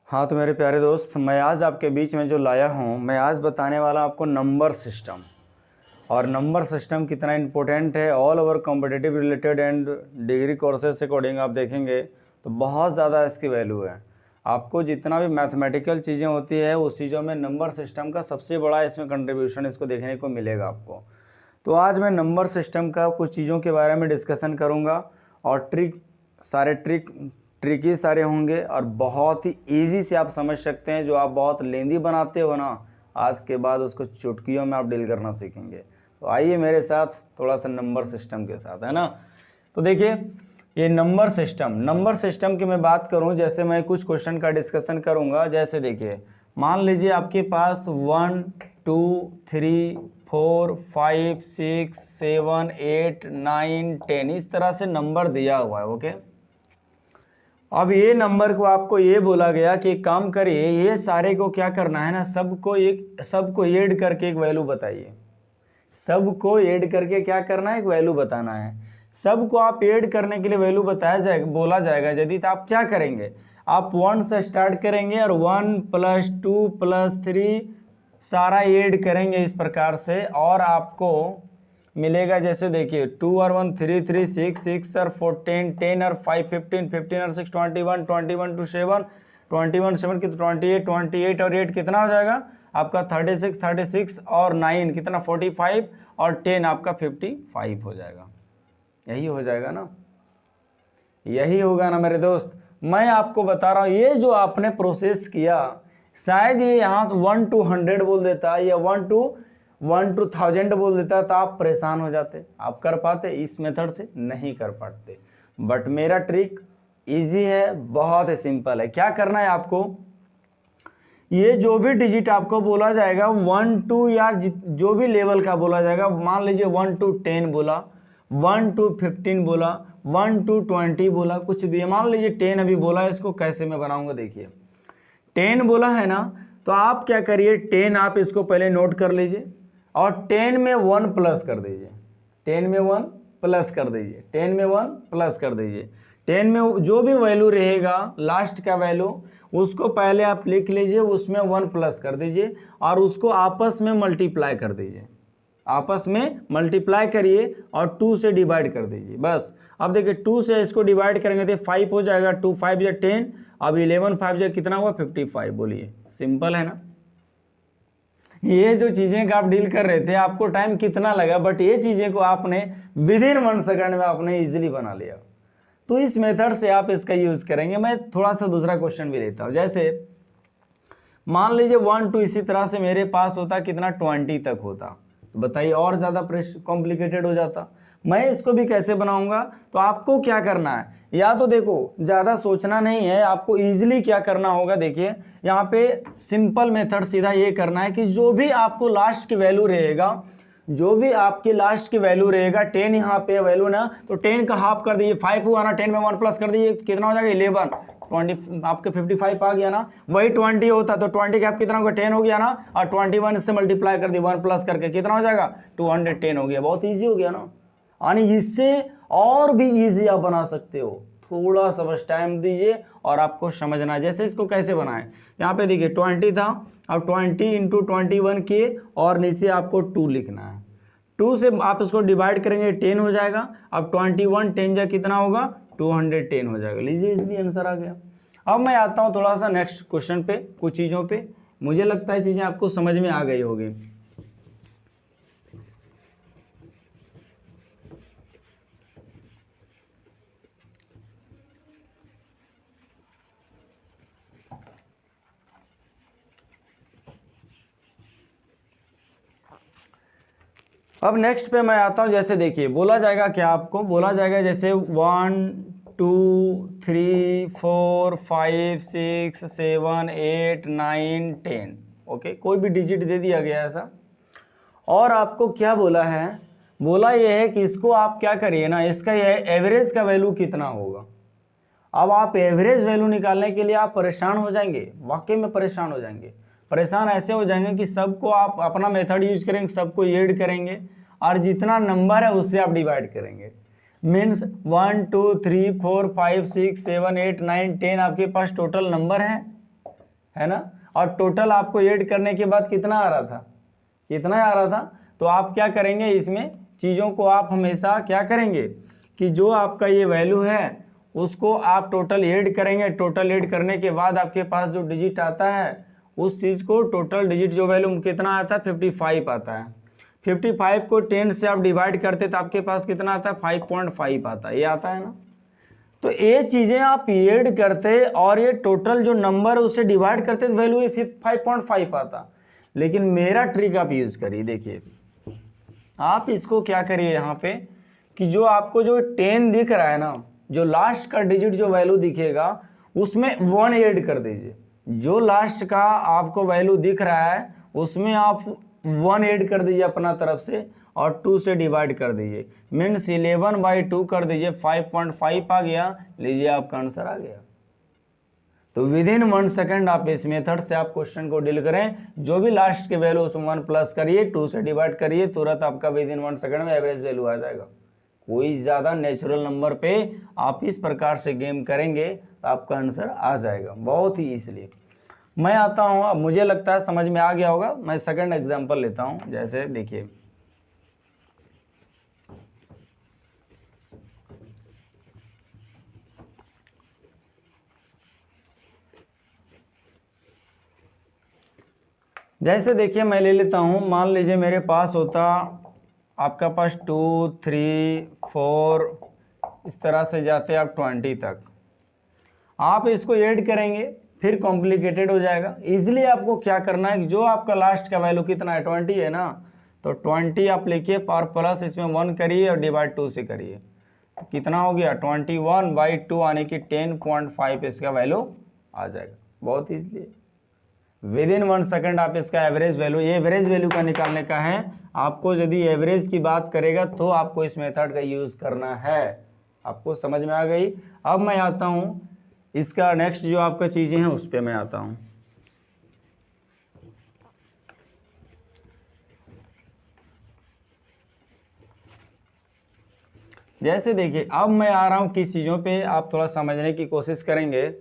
हाँ तो मेरे प्यारे दोस्त, मैं आज आपके बीच में जो लाया हूँ, मैं आज बताने वाला आपको नंबर सिस्टम। और नंबर सिस्टम कितना इम्पोर्टेंट है all over competitive related and degree courses से अकॉर्डिंग आप देखेंगे तो बहुत ज़्यादा इसकी वैल्यू है। आपको जितना भी मैथमेटिकल चीज़ें होती है उस चीज़ों में नंबर सिस्टम का सबसे बड़ा इसमें कंट्रीब्यूशन इसको देखने को मिलेगा आपको। तो आज मैं नंबर सिस्टम का कुछ चीज़ों के बारे में डिस्कशन करूँगा और ट्रिकी सारे होंगे और बहुत ही इजी से आप समझ सकते हैं। जो आप बहुत लेंदी बनाते हो ना, आज के बाद उसको चुटकियों में आप डील करना सीखेंगे। तो आइए मेरे साथ थोड़ा सा नंबर सिस्टम के साथ, है ना। तो देखिए ये नंबर सिस्टम की मैं बात करूं, जैसे मैं कुछ क्वेश्चन का डिस्कशन करूंगा। जैसे देखिए मान लीजिए आपके पास 1 2 3 4 5 6 7 8 9 10 इस तरह से नंबर दिया हुआ है। ओके, अब ये नंबर को आपको ये बोला गया कि काम करिए, ये सारे को क्या करना है ना, सबको ऐड करके एक वैल्यू बताइए। सबको ऐड करके क्या करना है, एक वैल्यू बताना है। सबको आप ऐड करने के लिए वैल्यू बोला जाएगा यदि, तो आप क्या करेंगे, आप 1 से स्टार्ट करेंगे और 1 + 2 + 3 सारा ऐड करेंगे इस प्रकार से, और आपको मिलेगा। जैसे देखिए 2 और 1 3 3 6 6 और 4 10 10 और 5 15 15 और 6 21 21 to 7 21 7 की 28 28 और 8 कितना हो जाएगा आपका 36 36 और 9 कितना 45 और 10 आपका 55 हो जाएगा। यही हो जाएगा ना, यही होगा ना मेरे दोस्त। मैं आपको बता रहा हूँ ये जो आपने प्रोसेस किया, शायद ये यहाँ से 1 to 100 बोल देता या 1 to 1000 बोल देता तो आप परेशान हो जाते। आप कर पाते इस मेथड से? नहीं कर पाते। बट मेरा ट्रिक इजी है, बहुत ही सिंपल है। क्या करना है आपको, ये जो भी डिजिट आपको बोला जाएगा 1 2 या जो भी लेवल का बोला जाएगा, मान लीजिए 1 to 10 बोला, 1 to 15 बोला, 1 to 20 बोला, कुछ भी मान लीजिए 10 अभी बोला। इसको कैसे मैं बनाऊंगा, देखिए 10 बोला है ना, तो आप क्या करिए 10 आप इसको पहले नोट कर लीजिए और 10 में 1 प्लस कर दीजिए। 10 में 1 प्लस कर दीजिए, 10 में 1 प्लस कर दीजिए। 10 में जो भी वैल्यू रहेगा लास्ट का वैल्यू, उसको पहले आप लिख लीजिए, उसमें 1 प्लस कर दीजिए और उसको आपस में मल्टीप्लाई कर दीजिए। आपस में मल्टीप्लाई करिए और 2 से डिवाइड कर दीजिए, बस। अब देखिए 2 से इसको डिवाइड करेंगे तो 5 हो जाएगा, 2 5 या 10, अब 11 5 या कितना हुआ 55। बोलिए, सिंपल है ना। ये जो चीजें का आप डील कर रहे थे आपको टाइम कितना लगा, बट ये चीजें को आपने विदिन 1 सेकंड में आपने इजीली बना लिया। तो इस मेथड से आप इसका यूज करेंगे। मैं थोड़ा सा दूसरा क्वेश्चन भी लेता हूं। जैसे मान लीजिए 1 2 इसी तरह से मेरे पास होता कितना 20 तक होता, तो बताइए और ज्यादा कॉम्प्लिकेटेड हो जाता। मैं इसको भी कैसे बनाऊंगा, तो आपको क्या करना है, या तो देखो ज़्यादा सोचना नहीं है, आपको इजीली क्या करना होगा। देखिए यहाँ पे सिंपल मेथड सीधा ये करना है कि जो भी आपको लास्ट की वैल्यू रहेगा, जो भी आपकी लास्ट की वैल्यू रहेगा, 10 यहाँ पे वैल्यू ना, तो 10 का हाफ कर दीजिए, 5 हुआ ना, 10 में 1 प्लस कर दीजिए, कितना हो जाएगा 11 20 आपके 55 आ गया ना। वही 20 होता तो 20 का आप कितना होगा 10 हो गया ना, और 21 से मल्टीप्लाई कर दिए 1 प्लस करके कितना हो जाएगा 210 हो गया। बहुत ईजी हो गया ना। यानी इससे और भी इजी आप बना सकते हो, थोड़ा सा बस टाइम दीजिए और आपको समझना है। जैसे इसको कैसे बनाएं, यहाँ पे देखिए 20 था, अब 20 × 21 किए और नीचे आपको 2 लिखना है। 2 से आप इसको डिवाइड करेंगे 10 हो जाएगा। अब 21 10 जा कितना होगा 210 हो जाएगा। लीजिए इजीली आंसर आ गया। अब मैं आता हूँ थोड़ा सा नेक्स्ट क्वेश्चन पे, कुछ चीज़ों पे। मुझे लगता है चीज़ें आपको समझ में आ गई होगी। अब नेक्स्ट पे मैं आता हूं। जैसे देखिए बोला जाएगा, क्या आपको बोला जाएगा, जैसे 1 2 3 4 5 6 7 8 9 10। ओके, कोई भी डिजिट दे दिया गया ऐसा, और आपको क्या बोला है, बोला ये है कि इसको आप क्या करिए ना, इसका ये एवरेज का वैल्यू कितना होगा। अब आप एवरेज वैल्यू निकालने के लिए आप परेशान हो जाएंगे, वाकई में परेशान हो जाएंगे। परेशान ऐसे हो जाएंगे कि सबको आप अपना मेथड यूज करेंगे, सबको ऐड करेंगे और जितना नंबर है उससे आप डिवाइड करेंगे। मीन्स 1 2 3 4 5 6 7 8 9 10 आपके पास टोटल नंबर है। है ना। और टोटल आपको ऐड करने के बाद कितना आ रहा था, कितना आ रहा था। तो आप क्या करेंगे, इसमें चीज़ों को आप हमेशा क्या करेंगे कि जो आपका ये वैल्यू है उसको आप टोटल ऐड करेंगे। टोटल ऐड करने के बाद आपके पास जो डिजिट आता है उस चीज़ को टोटल डिजिट जो वैल्यू कितना आता है 55 आता है। 55 को 10 से आप डिवाइड करते तो आपके पास कितना आता है 5.5 आता है, ये आता है ना। तो ये चीज़ें आप ऐड करते और ये टोटल जो नंबर है उससे डिवाइड करते तो वैल्यू 5.5 आता। लेकिन मेरा ट्रिक आप यूज़ करिए, देखिए आप इसको क्या करिए यहाँ पे कि जो आपको जो 10 दिख रहा है ना, जो लास्ट का डिजिट जो वैल्यू दिखेगा उसमें 1 ऐड कर दीजिए। जो लास्ट का आपको वैल्यू दिख रहा है उसमें आप 1 ऐड कर दीजिए अपना तरफ से और 2 से डिवाइड कर दीजिए। मीन्स 11/2 कर दीजिए, 5.5 आ गया। लीजिए आपका आंसर आ गया। तो विद इन 1 सेकेंड आप इस मेथड से आप क्वेश्चन को डील करें। जो भी लास्ट के वैल्यू उसमें 1 प्लस करिए, 2 से डिवाइड करिए, तुरंत आपका विद इन 1 सेकेंड में एवरेज वैल्यू आ जाएगा। कोई ज़्यादा नेचुरल नंबर पे आप इस प्रकार से गेम करेंगे तो आपका आंसर आ जाएगा बहुत ही इसलिए। मैं आता हूँ, अब मुझे लगता है समझ में आ गया होगा। मैं सेकंड एग्जांपल लेता हूँ। जैसे देखिए मैं ले लेता हूँ, मान लीजिए मेरे पास होता आपका पास 2 3 4 इस तरह से जाते आप 20 तक। आप इसको ऐड करेंगे फिर कॉम्प्लिकेटेड हो जाएगा। इजीली आपको क्या करना है कि जो आपका लास्ट का वैल्यू कितना है 20 है ना, तो 20 आप लिखिए और प्लस इसमें 1 करिए और डिवाइड 2 से करिए। तो कितना हो गया 21/2 यानी कि 10.5 इसका वैल्यू आ जाएगा बहुत ईजिली। विद इन 1 सेकेंड आप इसका एवरेज वैल्यू, ये एवरेज वैल्यू का निकालने का है आपको। यदि एवरेज की बात करेगा तो आपको इस मेथड का यूज़ करना है। आपको समझ में आ गई। अब मैं आता हूँ इसका नेक्स्ट जो आपका चीज़ें हैं उस पर मैं आता हूँ। जैसे देखिए अब मैं आ रहा हूँ किस चीज़ों पे, आप थोड़ा समझने की कोशिश करेंगे।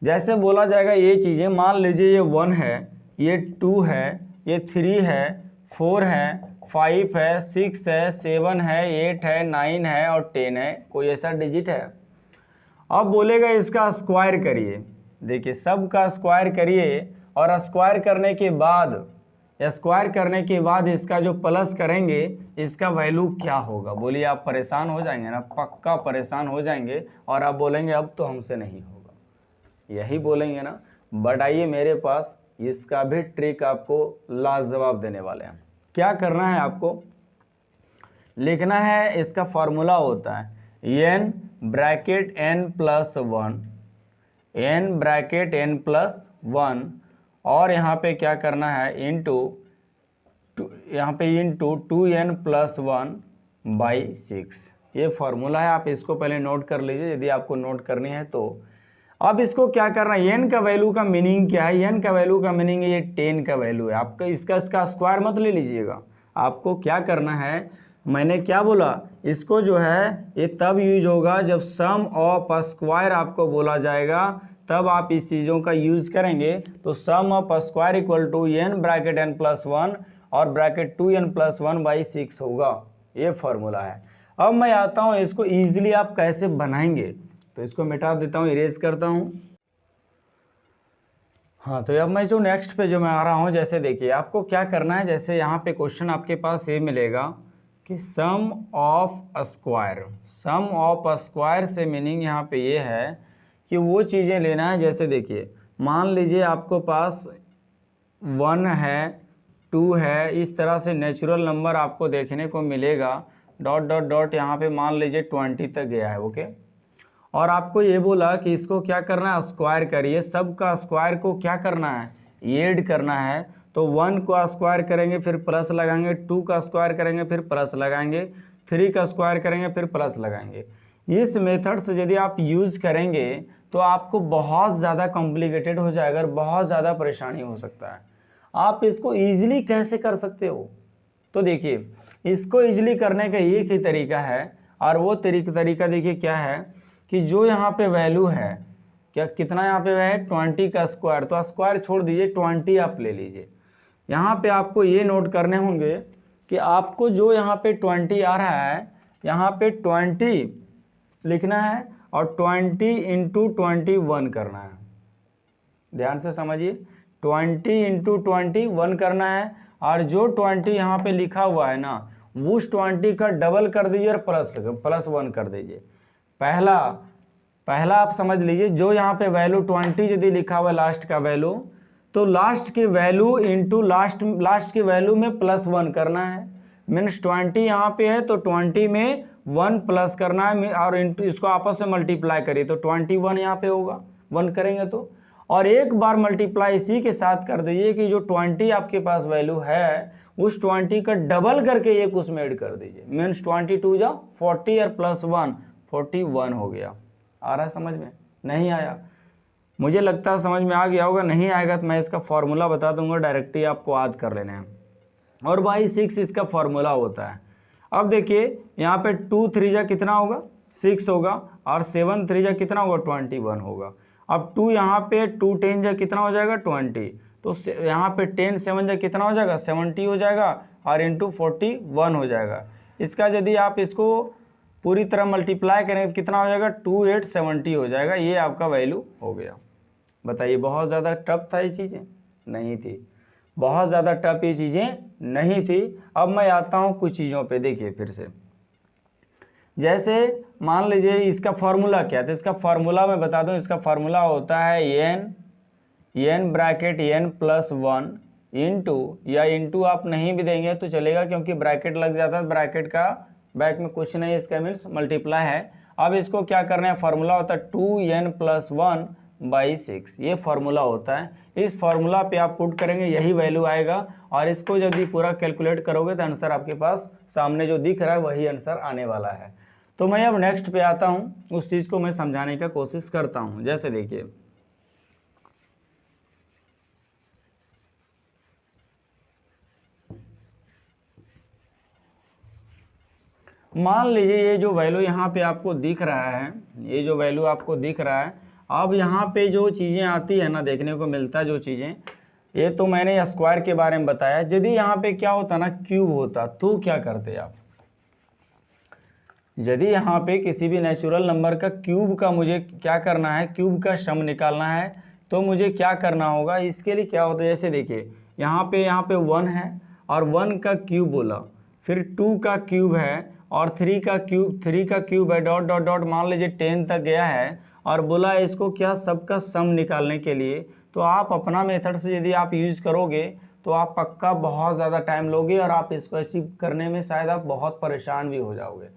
जैसे बोला जाएगा ये चीज़ें, मान लीजिए ये 1 है, ये 2 है, ये 3 है, 4 है, 5 है, 6 है, 7 है, 8 है, 9 है और 10 है। कोई ऐसा डिजिट है। अब बोलेगा इसका स्क्वायर करिए। देखिए सब का स्क्वायर करिए और स्क्वायर करने के बाद इसका जो प्लस करेंगे इसका वैल्यू क्या होगा। बोलिए आप परेशान हो जाएंगे ना, पक्का परेशान हो जाएंगे और आप बोलेंगे अब तो हमसे नहीं होगा, यही बोलेंगे ना। बट आइए मेरे पास इसका भी ट्रिक आपको लाजवाब देने वाले हैं। क्या करना है आपको, लिखना है, इसका फॉर्मूला होता है n bracket n+1, n bracket n+1 और यहाँ पे क्या करना है इंटू यहाँ पे इंटू 2n+1/6। ये फॉर्मूला है, आप इसको पहले नोट कर लीजिए यदि आपको नोट करनी है तो। अब इसको क्या करना है, n का वैल्यू का मीनिंग क्या है, n का वैल्यू का मीनिंग है ये 10 का वैल्यू है आपका। इसका स्क्वायर मत ले लीजिएगा। आपको क्या करना है, मैंने क्या बोला, इसको जो है ये तब यूज होगा जब सम ऑफ स्क्वायर आपको बोला जाएगा, तब आप इस चीज़ों का यूज़ करेंगे। तो sum of square equal to n bracket n+1 और ब्रैकेट 2n+1/6 होगा। ये फॉर्मूला है। अब मैं आता हूँ इसको ईजिली आप कैसे बनाएंगे, तो इसको मिटा देता हूँ, इरेज करता हूँ। हाँ तो अब मैं जो नेक्स्ट पे जो मैं आ रहा हूँ, जैसे देखिए आपको क्या करना है, जैसे यहाँ पे क्वेश्चन आपके पास ये मिलेगा कि सम ऑफ स्क्वायर से मीनिंग यहाँ पे ये है कि वो चीज़ें लेना है। जैसे देखिए मान लीजिए आपको पास 1 है, 2 है, इस तरह से नेचुरल नंबर आपको देखने को मिलेगा। डॉट डॉट डॉट यहाँ पे मान लीजिए 20 तक गया है, ओके। और आपको ये बोला कि इसको क्या करना है, स्क्वायर करिए। सब का स्क्वायर को क्या करना है, ऐड करना है। तो 1 को स्क्वायर करेंगे फिर प्लस लगाएंगे, 2 का स्क्वायर करेंगे फिर प्लस लगाएंगे, 3 का स्क्वायर करेंगे फिर प्लस लगाएंगे। इस मेथड से यदि आप यूज़ करेंगे तो आपको बहुत ज़्यादा कॉम्प्लिकेटेड हो जाएगा और बहुत ज़्यादा परेशानी हो सकता है। आप इसको ईजिली कैसे कर सकते हो, तो देखिए इसको ईजिली करने का एक ही तरीका है और वो तरीका देखिए क्या है कि जो यहाँ पे वैल्यू है, क्या कितना यहाँ पे है 20 का स्क्वायर, तो स्क्वायर छोड़ दीजिए 20 आप ले लीजिए। यहाँ पे आपको ये नोट करने होंगे कि आपको जो यहाँ पे 20 आ रहा है यहाँ पे 20 लिखना है और 20 इंटू 21 करना है। ध्यान से समझिए, 20 इंटू 21 करना है और जो 20 यहाँ पे लिखा हुआ है ना उस 20 का डबल कर दीजिए और प्लस 1 कर दीजिए। पहला आप समझ लीजिए, जो यहाँ पे वैल्यू 20 यदि लिखा हुआ है लास्ट का वैल्यू, तो लास्ट की वैल्यू इंटू लास्ट की वैल्यू में प्लस 1 करना है। मीन्स 20 यहाँ पे है तो 20 में 1 प्लस करना है और इंटू इसको आपस में मल्टीप्लाई करिए तो 21 यहाँ पे होगा, 1 करेंगे तो, और एक बार मल्टीप्लाई इसी के साथ कर दीजिए कि जो 20 आपके पास वैल्यू है उस 20 का डबल करके एक उसमें ऐड कर दीजिए। मीन्स 22 जा 40 और प्लस 1 41 हो गया। आ रहा है समझ में? नहीं आया? मुझे लगता है समझ में आ गया होगा। नहीं आएगा तो मैं इसका फॉर्मूला बता दूंगा, डायरेक्टली आपको याद कर लेना है। और बाई 6 इसका फॉर्मूला होता है। अब देखिए यहाँ पे 2 3 जा कितना होगा 6 होगा और 7 3 जा कितना होगा 21 होगा। अब 2 यहाँ पे 2 10 जा कितना हो जाएगा 20, तो यहाँ पे 10 7 जा कितना हो जाएगा 70 हो जाएगा और इंटू 41 हो जाएगा। इसका यदि आप इसको पूरी तरह मल्टीप्लाई करेंगे तो कितना हो जाएगा 2870 हो जाएगा। ये आपका वैल्यू हो गया। बताइए बहुत ज़्यादा टफ था ये चीज़ें? नहीं थी, बहुत ज़्यादा टफ ये चीज़ें नहीं थी। अब मैं आता हूँ कुछ चीज़ों पे। देखिए फिर से, जैसे मान लीजिए इसका फार्मूला क्या था, इसका फार्मूला मैं बता दूं। इसका फार्मूला होता है n bracket n plus 1 into, या इंटू आप नहीं भी देंगे तो चलेगा क्योंकि ब्रैकेट लग जाता है, ब्रैकेट का बैक में कुछ नहीं, इसका मीन्स मल्टीप्लाई है। अब इसको क्या करना है, फार्मूला होता है 2n प्लस 1 बाई 6, ये फार्मूला होता है। इस फार्मूला पे आप पुट करेंगे यही वैल्यू आएगा और इसको यदि पूरा कैलकुलेट करोगे तो आंसर आपके पास सामने जो दिख रहा है वही आंसर आने वाला है। तो मैं अब नेक्स्ट पे आता हूँ, उस चीज़ को मैं समझाने का कोशिश करता हूँ। जैसे देखिए मान लीजिए ये जो वैल्यू यहाँ पे आपको दिख रहा है, ये जो वैल्यू आपको दिख रहा है, अब यहाँ पे जो चीज़ें आती है ना, देखने को मिलता है जो चीज़ें, ये तो मैंने स्क्वायर के बारे में बताया। यदि यहाँ पे क्या होता ना क्यूब होता तो क्या करते आप? यदि यहाँ पे किसी भी नेचुरल नंबर का क्यूब का मुझे क्या करना है, क्यूब का सम निकालना है, तो मुझे क्या करना होगा? इसके लिए क्या होता है, जैसे देखिए यहाँ पे 1 है और 1 का क्यूब बोला, फिर 2 का क्यूब है और 3 का क्यूब है, डॉट डॉट डॉट, मान लीजिए 10 तक गया है और बोला इसको क्या सबका सम निकालने के लिए। तो आप अपना मेथड से यदि आप यूज़ करोगे तो आप पक्का बहुत ज़्यादा टाइम लोगे और आप इसको अचीव करने में शायद आप बहुत परेशान भी हो जाओगे।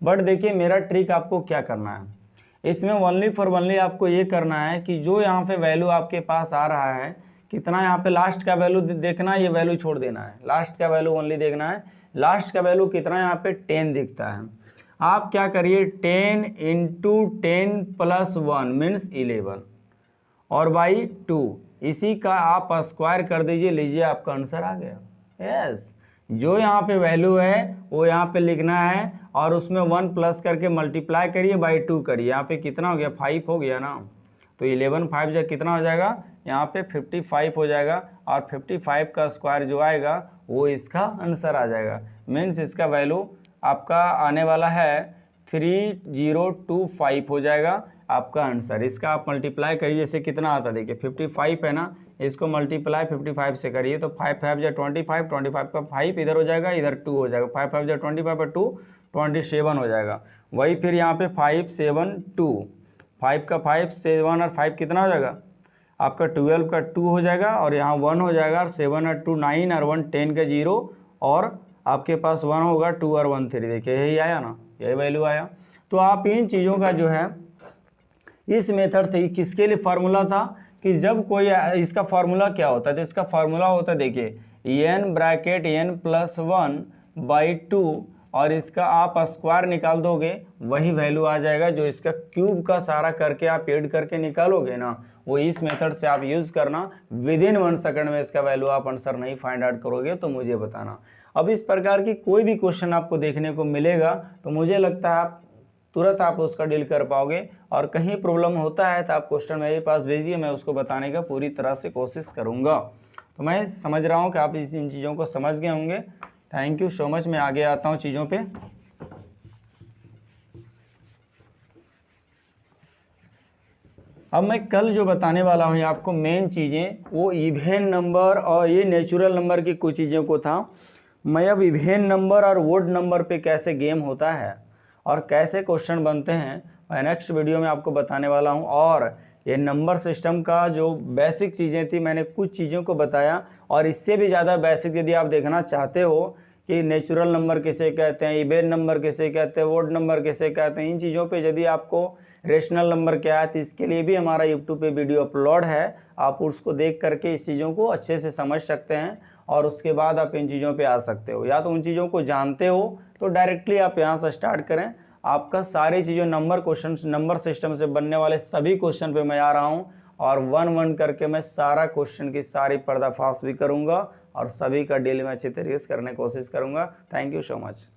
बट देखिए मेरा ट्रिक आपको क्या करना है, इसमें ओनली आपको ये करना है कि जो यहाँ पे वैल्यू आपके पास आ रहा है, कितना यहाँ पे लास्ट का वैल्यू देखना है, ये वैल्यू छोड़ देना है, लास्ट का वैल्यू ओनली देखना है। लास्ट का वैल्यू कितना यहाँ पे 10 दिखता है, आप क्या करिए 10 इंटू 10 प्लस 1 मीन्स 11 और बाई 2, इसी का आप स्क्वायर कर दीजिए, लीजिए आपका आंसर आ गया। यस, जो यहाँ पे वैल्यू है वो यहाँ पे लिखना है और उसमें 1 प्लस करके मल्टीप्लाई करिए बाई 2 करिए। यहाँ पे कितना हो गया 5 हो गया ना, तो 11 5 जो कितना हो जाएगा यहाँ पे 55 हो जाएगा और 55 का स्क्वायर जो आएगा वो इसका आंसर आ जाएगा। मीन्स इसका वैल्यू आपका आने वाला है 3025 हो जाएगा आपका आंसर। इसका आप मल्टीप्लाई करिए, जैसे कितना आता है देखिए 55 है ना, इसको मल्टीप्लाई 55 से करिए तो 5 5 जा 25, 25 का 5 इधर हो जाएगा, इधर 2 हो जाएगा, 5 5 जा 25 पर 2 27 हो जाएगा। वही फिर यहाँ पे 5 7 2, 5 का 5 7 और 5 कितना हो जाएगा आपका 12 का 2 हो जाएगा और यहाँ 1 हो जाएगा और 7 और 2 9 और 1 10 का 0 और आपके पास 1 होगा 2 और 1 3, देखिए यही आया ना, यही वैल्यू आया। तो आप इन चीज़ों का जो है इस मेथड से ही, किसके लिए फार्मूला था कि जब कोई, इसका फार्मूला क्या होता है, तो इसका फार्मूला होता है देखिए n bracket n plus 1 by 2 और इसका आप स्क्वायर निकाल दोगे वही वैल्यू आ जाएगा। जो इसका क्यूब का सारा करके आप ऐड करके निकालोगे ना, वो इस मेथड से आप यूज़ करना। विदिन 1 सेकंड में इसका वैल्यू आप आंसर नहीं फाइंड आउट करोगे तो मुझे बताना। अब इस प्रकार की कोई भी क्वेश्चन आपको देखने को मिलेगा तो मुझे लगता है आप तुरंत आप उसका डील कर पाओगे। और कहीं प्रॉब्लम होता है तो आप क्वेश्चन मेरे पास भेजिए, मैं उसको बताने का पूरी तरह से कोशिश करूँगा। तो मैं समझ रहा हूँ कि आप इन चीज़ों को समझ गए होंगे। Thank you so much. मैं आगे आता हूँ चीज़ों पे। अब मैं कल जो बताने वाला हूँ आपको मेन चीज़ें, वो इवेन नंबर और ये नेचुरल नंबर की कुछ चीज़ों को था। मैं अब इवेन नंबर और वोड नंबर पे कैसे गेम होता है और कैसे क्वेश्चन बनते हैं मैं नेक्स्ट वीडियो में आपको बताने वाला हूँ। और ये नंबर सिस्टम का जो बेसिक चीज़ें थी मैंने कुछ चीज़ों को बताया, और इससे भी ज़्यादा बेसिक यदि आप देखना चाहते हो कि नेचुरल नंबर किसे कहते हैं, इवेन नंबर किसे कहते हैं, वोड नंबर किसे कहते हैं, इन चीज़ों पे यदि आपको रेशनल नंबर क्या है तो इसके लिए भी हमारा यूट्यूब पे वीडियो अपलोड है। आप उसको देख करके इस चीज़ों को अच्छे से समझ सकते हैं और उसके बाद आप इन चीज़ों पे आ सकते हो। या तो उन चीज़ों को जानते हो तो डायरेक्टली आप यहाँ से स्टार्ट करें। आपका सारी चीज़ें नंबर क्वेश्चन नंबर सिस्टम से बनने वाले सभी क्वेश्चन पे मैं आ रहा हूँ और वन वन करके मैं सारा क्वेश्चन की सारी पर्दाफाश भी करूँगा और सभी का डील में अच्छी तरीके से करने की कोशिश करूँगा। Thank you so much.